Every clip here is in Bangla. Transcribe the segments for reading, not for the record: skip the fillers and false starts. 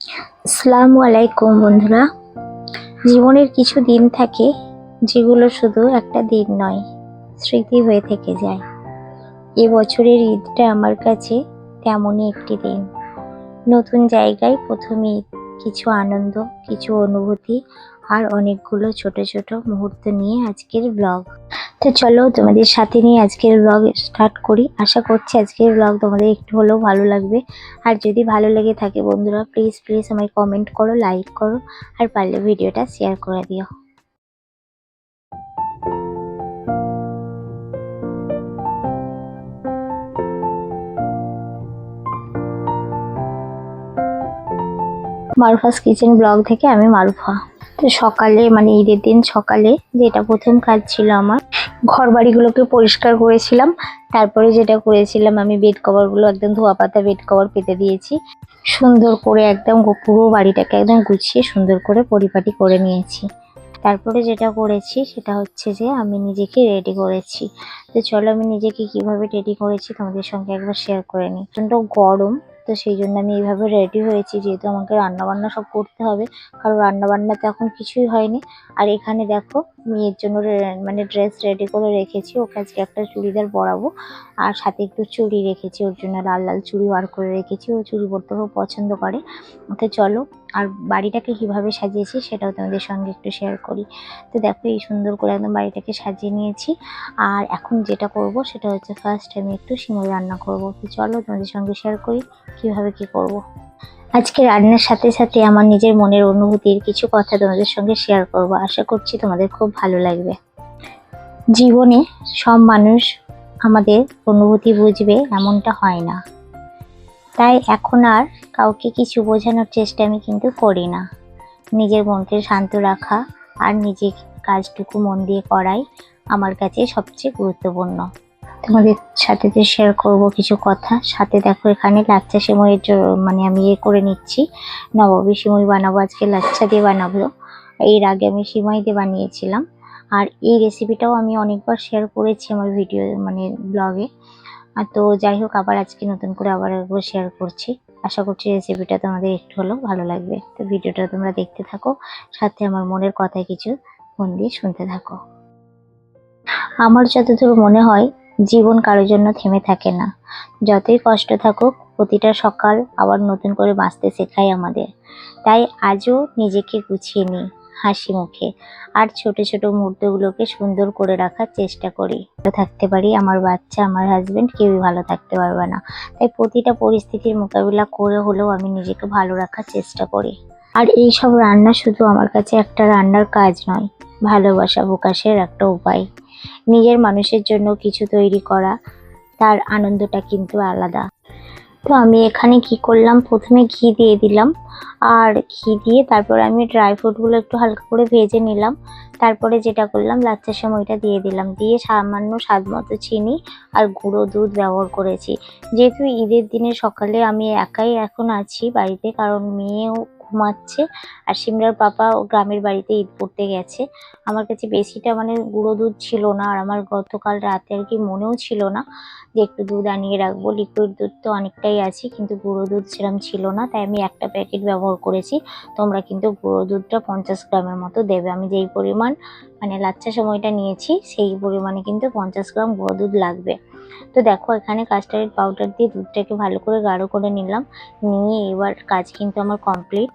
আসসালামু আলাইকুম বন্ধুরা। জীবনের কিছু দিন থাকে যেগুলো শুধু একটা দিন নয়, স্মৃতি হয়ে থেকে যায়। এবছরের ঈদটা আমার কাছে তেমনই একটি দিন। নতুন জায়গায় প্রথম ঈদ, কিছু আনন্দ, কিছু অনুভূতি আর অনেকগুলো ছোট ছোট মুহূর্ত নিয়ে আজকের ব্লগ। তো চলো তোমাদের সাথে নিয়ে আজকের ব্লগ স্টার্ট করি। আশা করছি আজকের ব্লগ তোমাদের একটু হলেও ভালো লাগবে। আর যদি ভালো লেগে থাকে বন্ধুরা, প্লিজ প্লিজ আমায় কমেন্ট করো, লাইক করো, আর পারলে ভিডিওটা শেয়ার করে দিও। মারুফাস কিচেন ব্লগ থেকে আমি মারুফা। তো সকালে ঈদের দিন সকালে যেটা প্রথম কাজ ছিল আমার, ঘর বাড়িগুলোকে পরিষ্কার করেছিলাম। তারপরে যেটা করেছিলাম, আমি বেড কভারগুলো একদম ধোয়া পাতা বেড কভার পেতে দিয়েছি। সুন্দর করে একদম পুরো বাড়িটাকে একদম গুছিয়ে সুন্দর করে পরিপাটি করে নিয়েছি। তারপরে যেটা করেছি সেটা হচ্ছে যে আমি নিজেকে রেডি করেছি। তো চলো আমি নিজেকে কিভাবে রেডি করেছি তোমাদের সঙ্গে একবার শেয়ার করে নিই। প্রচণ্ড গরম, তো সেই জন্য আমি এইভাবে রেডি হয়েছি, যেহেতু আমাকে রান্না বান্না সব করতে হবে। কারণ রান্না বান্না তো এখন কিছুই হয়নি। আর এখানে দেখো মেয়ের জন্য ড্রেস রেডি করে রেখেছি। ওকে আজকে একটা চুড়িদার পরাবো, আর সাথে একটু চুড়ি রেখেছি ওর জন্য, লাল লাল চুড়ি বার করে রেখেছি। ও চুড়ি পরতে খুব পছন্দ করে। তো চলো, আর বাড়িটাকে কিভাবে সাজিয়েছি সেটাও তোমাদের সঙ্গে একটু শেয়ার করি। তো দেখো এই সুন্দর করে একদম বাড়িটাকে সাজিয়ে নিয়েছি। আর এখন যেটা করব সেটা হচ্ছে, ফার্স্ট আমি একটু সিমই রান্না করব। তো চলো তোমাদের সঙ্গে শেয়ার করি কিভাবে কি করব। আজকে রান্নার সাথে সাথে আমার নিজের মনের অনুভূতির কিছু কথা তোমাদের সঙ্গে শেয়ার করব। আশা করছি তোমাদের খুব ভালো লাগবে। জীবনে সব মানুষ আমাদের অনুভূতি বুঝবে এমনটা হয় না, তাই এখন আর কাউকে কিছু বোঝানোর চেষ্টা আমি কিন্তু করি না। নিজের মনকে শান্ত রাখা আর নিজের কাজটুকু মন দিয়ে করাই আমার কাছে সবচেয়ে গুরুত্বপূর্ণ। তোমাদের সাথে যে শেয়ার করব কিছু কথা। সাথে দেখো এখানে লাচ্ছা সেমাইয়ের আমি করে নিচ্ছি। নবাবী সেমাই বানাবো আজকে, লাচ্ছা দিয়ে বানাবো। এর আগে আমি সেমাই দিয়ে বানিয়েছিলাম। আর এই রেসিপিটাও আমি অনেকবার শেয়ার করেছি আমার ভিডিও ব্লগে। তো যাই হোক, আবার আজকে নতুন করে আবার একবার শেয়ার করছি। আশা করছি রেসিপিটা তোমাদের একটু হলেও ভালো লাগবে। তো ভিডিওটা তোমরা দেখতে থাকো, সাথে আমার মনের কথায় কিছু মন দিয়ে শুনতে থাকো। আমার যতদূর মনে হয়, জীবন কারোর জন্য থেমে থাকে না। যতই কষ্ট থাকুক, প্রতিটা সকাল আবার নতুন করে বাঁচতে শেখায় আমাদের। তাই আজও নিজেকে গুছিয়ে নিই হাসি মুখে, আর ছোট ছোট মুহূর্তগুলোকে সুন্দর করে রাখার চেষ্টা করি। ভালো থাকতে পারি, আমার বাচ্চা, আমার হাজবেন্ড, কেউই ভালো থাকতে পারবে না। তাই প্রতিটা পরিস্থিতির মোকাবিলা করে হলেও আমি নিজেকে ভালো রাখার চেষ্টা করি। আর এই সব রান্না শুধু আমার কাছে একটা রান্নার কাজ নয়, ভালোবাসা প্রকাশের একটা উপায়। নিজের মানুষের জন্য কিছু তৈরি করা, তার আনন্দটা কিন্তু আলাদা। তো আমি এখানে কি করলাম, প্রথমে ঘি দিয়ে দিলাম। আর ঘি দিয়ে তারপরে আমি ড্রাই ফ্রুটগুলো একটু হালকা করে ভেজে নিলাম। তারপরে যেটা করলাম, লাচ্ছা সেমাইটা দিয়ে দিলাম, দিয়ে সামান্য স্বাদ মতো চিনি আর গুঁড়ো দুধ ব্যবহার করেছি। যেহেতু ঈদের দিনে সকালে আমি একাই এখন আছি বাড়িতে, কারণ মেয়েও ঘুমাচ্ছে আর সিমরার পাপা ও গ্রামের বাড়িতে ঈদ করতে গেছে। আমার কাছে বেশিটা গুঁড়ো দুধ ছিল না, আর আমার গতকাল রাতে আর কি মনেও ছিল না যে একটু দুধ আনিয়ে রাখবো। লিকুইড দুধ তো অনেকটাই আছে, কিন্তু গুঁড়ো দুধ সেরকম ছিল না, তাই আমি একটা প্যাকেট ব্যবহার করেছি। তোমরা কিন্তু গুঁড়ো দুধটা 50 গ্রামের মতো দেবে। আমি যেই পরিমাণ লাচ্ছা সময়টা নিয়েছি সেই পরিমাণে কিন্তু 50 গ্রাম গুঁড়ো দুধ লাগবে। তো দেখো এখানে কাস্টার্ড পাউডার দিয়ে দুধটাকে ভালো করে গাঢ় করে নিলাম। নিয়ে এবার কাজ কিন্তু আমার কমপ্লিট,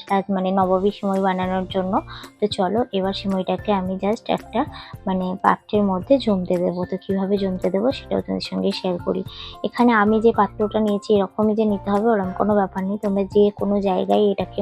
নবাবী সেমাই বানানোর জন্য। তো চলো এবার সেমাইটাকে আমি জাস্ট একটা পাত্রের মধ্যে জমতে দেবো। তো কীভাবে জমতে দেবো সেটাও তোমাদের সঙ্গে শেয়ার করি। এখানে আমি যে পাত্রটা নিয়েছি এরকমই যে নিতে হবে ওরকম কোনো ব্যাপার নেই, তোমরা যে কোনো জায়গায় এটাকে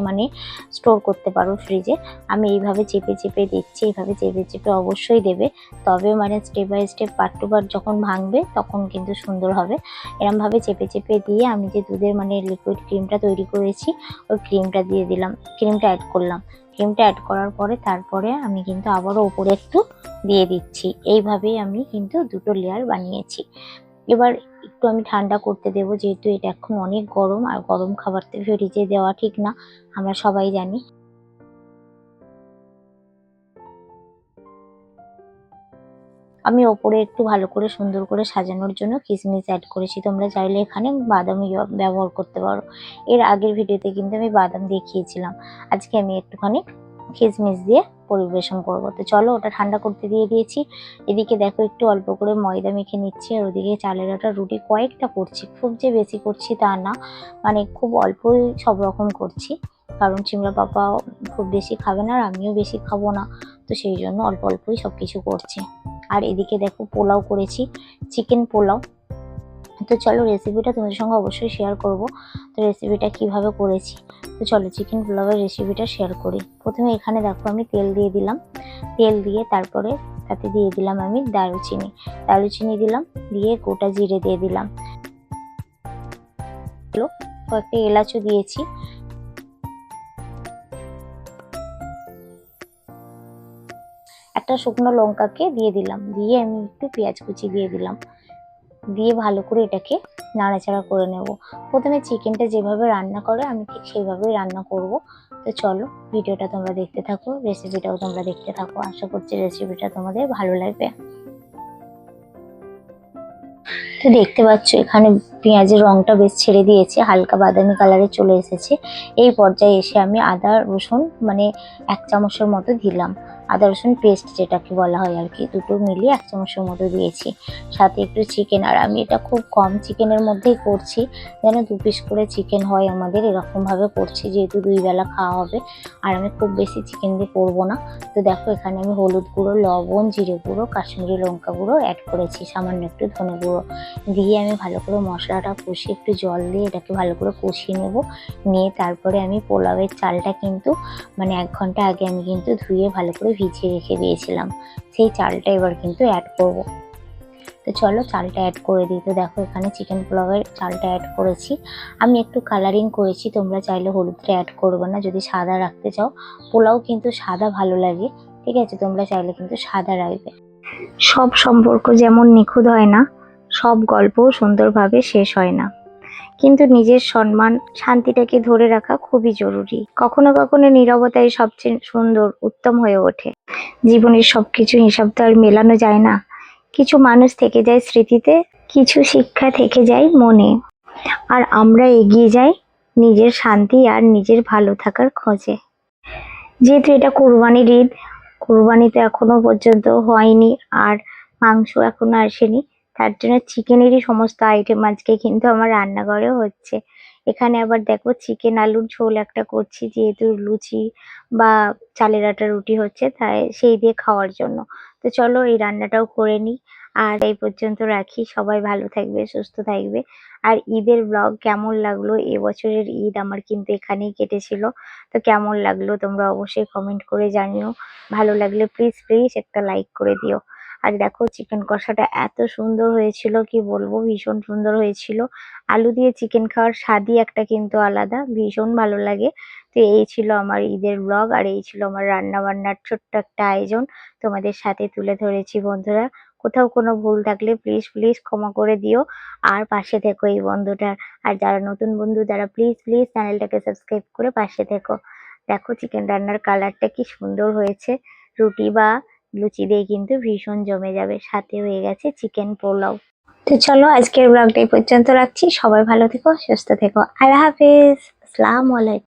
স্টোর করতে পারো ফ্রিজে। আমি এইভাবে চেপে চেপে দিচ্ছি, এইভাবে চেপে চেপে অবশ্যই দেবে, তবে step by step part to part যখন ভাঙবে তখন কিন্তু সুন্দর হবে। এরমভাবে চেপে চেপে দিয়ে আমি যে দুধের লিকুইড ক্রিমটা তৈরি করেছি ওই ক্রিমটা দিয়ে দিলাম, ক্রিমটা অ্যাড করলাম। ক্রিমটা অ্যাড করার পরে তারপরে আমি কিন্তু আবারও ওপরে একটু দিয়ে দিচ্ছি। এইভাবেই আমি কিন্তু দুটো লেয়ার বানিয়েছি। এবার একটু আমি ঠান্ডা করতে দেবো, যেহেতু এটা এখন অনেক গরম, আর গরম খাবার তো ফ্রিজে দেওয়া ঠিক না, আমরা সবাই জানি। আমি ওপরে একটু ভালো করে সুন্দর করে সাজানোর জন্য কিশমিশ অ্যাড করেছি। তোমরা চাইলে এখানে বাদাম ব্যবহার করতে পারো। এর আগের ভিডিওতে কিন্তু আমি বাদাম দেখিয়েছিলাম। আজকে আমি একটুখানি কিশমিশ দিয়ে পরিবেশন করবো। তো চলো ওটা ঠান্ডা করতে দিয়ে দিয়েছি। এদিকে দেখো একটু অল্প করে ময়দা মেখে নিচ্ছি, আর ওদিকে চালের আটা রুটি কয়েকটা করছি, খুব যে বেশি করছি তা না, মানে খুব অল্পই সব রকম করছি, কারণ চিমড়া পাপা খুব বেশি খাবে না আর আমিও বেশি খাবো না, তো সেই জন্য অল্প অল্পই সব কিছু করছি। আর এদিকে দেখো পোলাও করেছি, চিকেন পোলাও। তো চলো রেসিপিটা তোমাদের সঙ্গে অবশ্যই শেয়ার করব। তো রেসিপিটা কিভাবে করেছি, তো চলো চিকেন পোলাওয়ের রেসিপিটা শেয়ার করি। প্রথমে এখানে দেখো আমি তেল দিয়ে দিলাম, তেল দিয়ে তারপরে তাতে দিয়ে দিলাম আমি দারুচিনি দিলাম, দিয়ে গোটা জিরে দিয়ে দিলাম, কয়েকটা এলাচও দিয়েছি, একটা শুকনো লঙ্কাকে দিয়ে দিলাম, দিয়ে আমি একটু পেঁয়াজ কুচি দিয়ে দিলাম, দিয়ে ভালো করে এটাকে নাড়াচাড়া করে নেব। প্রথমে চিকেনটা যেভাবে রান্না করে আমি ঠিক সেইভাবেই রান্না করব। তো চলো ভিডিওটা তোমরা দেখতে থাকো, রেসিপিটাও তোমরা দেখতে থাকো, আশা করছি রেসিপিটা তোমাদের ভালো লাগবে। তো দেখতে পাচ্ছ এখানে পেঁয়াজের রংটা বেশ ছেড়ে দিয়েছে, হালকা বাদামি কালারে চলে এসেছে। এই পর্যায়ে এসে আমি আদা রসুন মানে 1 চামচের মতো দিলাম, আদা রসুন পেস্ট যেটাকে বলা হয় আর কি, দুটো মিলিয়ে 1 চামচের মতো দিয়েছি। সাথে একটু চিকেন, আর আমি এটা খুব কম চিকেনের মধ্যেই করছি, যেন 2 পিস করে চিকেন হয় আমাদের, এরকম ভাবে করছি যেহেতু 2 বেলা খাওয়া হবে, আর আমি খুব বেশি চিকেন দিয়ে করবো না। তো দেখো এখানে আমি হলুদ গুঁড়ো, লবণ, জিরে গুঁড়ো, কাশ্মীরি লঙ্কা গুঁড়ো অ্যাড করেছি, সামান্য একটু ধনে গুঁড়ো দিয়ে আমি ভালো করে মশলাটা কষিয়ে একটু জল দিয়ে এটাকে ভালো করে কষিয়ে নেব। নিয়ে তারপরে আমি পোলাওয়ের চালটা কিন্তু মানে 1 ঘন্টা আগে আমি কিন্তু ধুয়ে ভালো করে ভিজিয়ে রেখে দিয়েছিলাম, সেই চালটা এবার কিন্তু অ্যাড করব। তো চলো চালটা অ্যাড করে দিই। তো দেখো এখানে চিকেন পোলাওয়ের চালটা অ্যাড করেছি, আমি একটু কালারিং করেছি, তোমরা চাইলে হলুদটা অ্যাড করবে না যদি সাদা রাখতে চাও, পোলাও কিন্তু সাদা ভালো লাগে, ঠিক আছে, তোমরা চাইলে কিন্তু সাদা রাখবে। সব সম্পর্ক যেমন নিখুঁত হয় না, সব গল্প সুন্দরভাবে শেষ হয় না, কিন্তু নিজের সম্মান শান্তিটাকে ধরে রাখা খুবই জরুরি। কখনো কখনো নীরবতাই সবচেয়ে সুন্দর উত্তম হয়ে ওঠে। জীবনের সবকিছু হিসাব তো আর মেলানো যায় না, কিছু মানুষ থেকে যায় স্মৃতিতে, কিছু শিক্ষা থেকে যায় মনে, আর আমরা এগিয়ে যাই নিজের শান্তি আর নিজের ভালো থাকার খোঁজে। যেহেতু এটা কুরবানির ঈদ, কুরবানি তো এখনো পর্যন্ত হয়নি, আর মাংস এখনো আসেনি, তার জন্য চিকেনেরই সমস্ত আইটেম আজকে কিন্তু আমার রান্নাঘরে হচ্ছে। এখানে আবার দেখো চিকেন আলুর ঝোল একটা করছি, যেহেতু লুচি বা চালের আটার রুটি হচ্ছে, তাই সেই দিয়ে খাওয়ার জন্য। তো চলো এই রান্নাটাও করে নিই, আর এই পর্যন্ত রাখি। সবাই ভালো থাকবে, সুস্থ থাকবে। আর ঈদের ব্লগ কেমন লাগলো, এবছরের ঈদ আমার কিন্তু এখানেই কেটেছিল, তো কেমন লাগলো তোমরা অবশ্যই কমেন্ট করে জানিও। ভালো লাগলে প্লিজ প্লিজ একটা লাইক করে দিও। আর দেখো চিকেন কষাটা এত সুন্দর হয়েছিল কি বলবো, ভীষণ সুন্দর হয়েছিল। আলু দিয়ে চিকেন খাওয়ার স্বাদই একটা কিন্তু আলাদা, ভীষণ ভালো লাগে। তো এই ছিল আমার ঈদের ব্লগ, আর এই ছিল আমার রান্না বান্নার ছোট্ট একটা আয়োজন, তোমাদের সাথে তুলে ধরেছি বন্ধুরা। কোথাও কোনো ভুল থাকলে প্লিজ প্লিজ ক্ষমা করে দিও, আর পাশে থেকো এই বন্ধুটার। আর যারা নতুন বন্ধু তারা প্লিজ প্লিজ চ্যানেলটাকে সাবস্ক্রাইব করে পাশে থেকো। দেখো চিকেন রান্নার কালারটা কি সুন্দর হয়েছে, রুটি বা লুচি দিয়ে কিন্তু ভীষণ জমে যাবে, সাথে হয়ে গেছে চিকেন পোলাও। তো চলো আজকের ব্লগটা এই পর্যন্ত রাখছি, সবাই ভালো থেকো, সুস্থ থেকো, আল্লাহ হাফেজ, আসসালামু আলাইকুম।